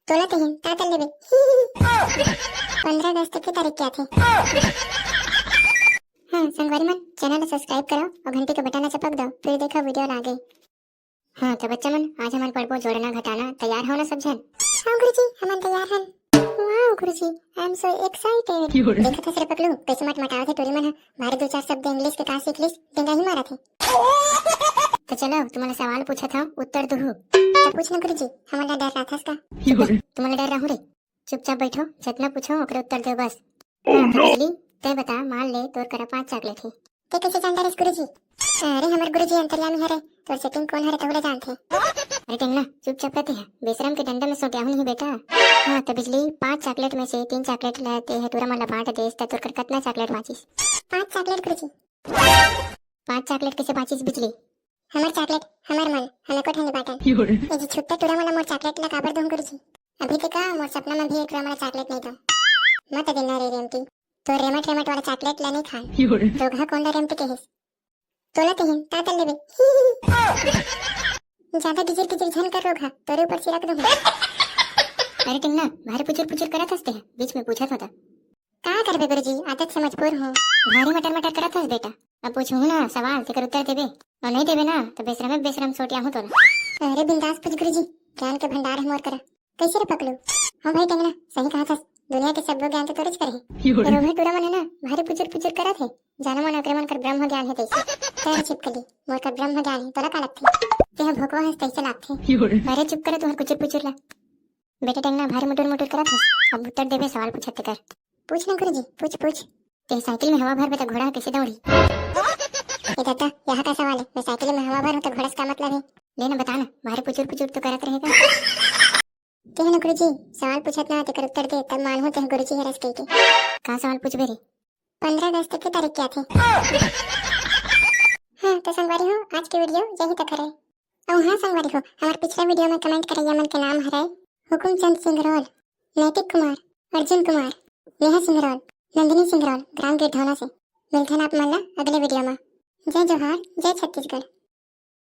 तोला तहीन तातल लेबे 15 अगस्त की तारीख क्या थे? हाँ संगवारी मन, चैनल सब्सक्राइब करो और घंटी के बटन चपक दो, फिर देखो वीडियो आगे। हाँ तो बच्चा मन, आज हमारे पढ़बो जोड़ना घटाना। तैयार हो ना सब जन? हाँ गुरुजी, हम तैयार हैं। Wow Guruji, I am so excited. देखा था सिर्फ पकलू पैसे मत मटावे थे टोरी मन है, मारे दो चार शब्द इंग्लिश के का सीख लिस, डेंगा ही मारा थे। तो चलो तुम्हारा सवाल पूछा था, उत्तर दो। तो पूछना गुरुजी, हमारा डर रहा था इसका। तुम्हारा डर रहा रे, चुपचाप बैठो, जितना पूछो ओकरे उत्तर दो बस। हाँ तो बिजली, ते बता, मान ले तोर करा 5 चॉकलेट है, ते कैसे जानता रे गुरुजी? अरे हमारे गुरुजी अंतर्यामी है रे, तोर सेटिंग कौन है रे तोले जानते। अरे टेंगना चुपचाप रहते हैं, बेशरम के डंडे में सोटिया हूं नहीं बेटा। हाँ तो बिजली, 5 चॉकलेट में से 3 चॉकलेट लाते हैं, तोरा मला बांट देस त तोर कर कितना चॉकलेट बाचिस? 5 चॉकलेट गुरुजी। 5 चॉकलेट कैसे बाचिस बिजली? हमार चॉकलेट हमार मन, हमें को ठंडी बाटल। ये जी छुट्टा टुरा मला मोर चॉकलेट ला काबर दूं गुरुजी? अभी तक का मोर सपना में भी एक मला चॉकलेट नहीं था। मत देना रे रेमती, तो रेमट रेमट वाला चॉकलेट ला नहीं खा। दोघा कोंडा रेमती केहिस, तोला तहीन तातल लेबे ज्यादा डिजर किजर झन कर रोगा तोरे ऊपर सिरक दूं। अरे टिंगना, भारी पुचुर पुचुर करत हंसते हैं, बीच में पूछा था का करबे गुरुजी, आदत से मजबूर हूं। भारी मटर मटर करत हंस बेटा, अब पूछूं ना सवाल तेकर उत्तर देबे, और नहीं देबे ना तो बेशरम में बेशरम सोटिया हूं तोला। अरे बिंदास पूछ गुरुजी, ज्ञान के भंडार है मोर करा। कैसे रे पकलू? हां भाई टिंगना सही कहा था, दुनिया के सब ज्ञान तो तोरच करे। रोहे टूरा मन है ना, भारी पुचुर पुचुर करत है, जाना मन अकरे मन कर ब्रह्म ज्ञान है तैसे। तेरे चिपकली मोर कर ब्रह्म ज्ञान है, तोला का लगथे? तेह भोकवा है तैसे लागथे। अरे चुप करे तोहर कुचुर पुचुर ला। बेटा टेंगना भारी मुटुर मुटुर करत है, अब उत्तर देबे सवाल पूछत कर। पूछ ना गुरुजी, पूछ पूछ। ते साइकिल में हवा भर बता घोड़ा कैसे दौड़ी? ये दादा यहाँ का सवाल है, मैं साइकिल में हवा भर हूं तो घोड़ा का मतलब है? लेना बता ना, भारी पुचुर पुचुर तो करत रहेगा। तेह ना गुरुजी, सवाल पूछत ना तेकर उत्तर दे तब मान हो तेह गुरुजी है रस के। का सवाल पूछ बेरे? 15 अगस्त की तारीख क्या थे? हाँ तो संगवारी हो, आज की वीडियो यही तक है। और हाँ संगवारी हो, हमारे पिछले वीडियो में कमेंट करे मन के नाम है हुकुमचंद सिंगरौल, नैतिक कुमार, अर्जुन कुमार, नेहा सिंगरौल, नंदिनी सिंगरौल, ग्राम गेट धौला से। मिलते हैं आप मन अगले वीडियो में। जय जोहार, जय छत्तीसगढ़।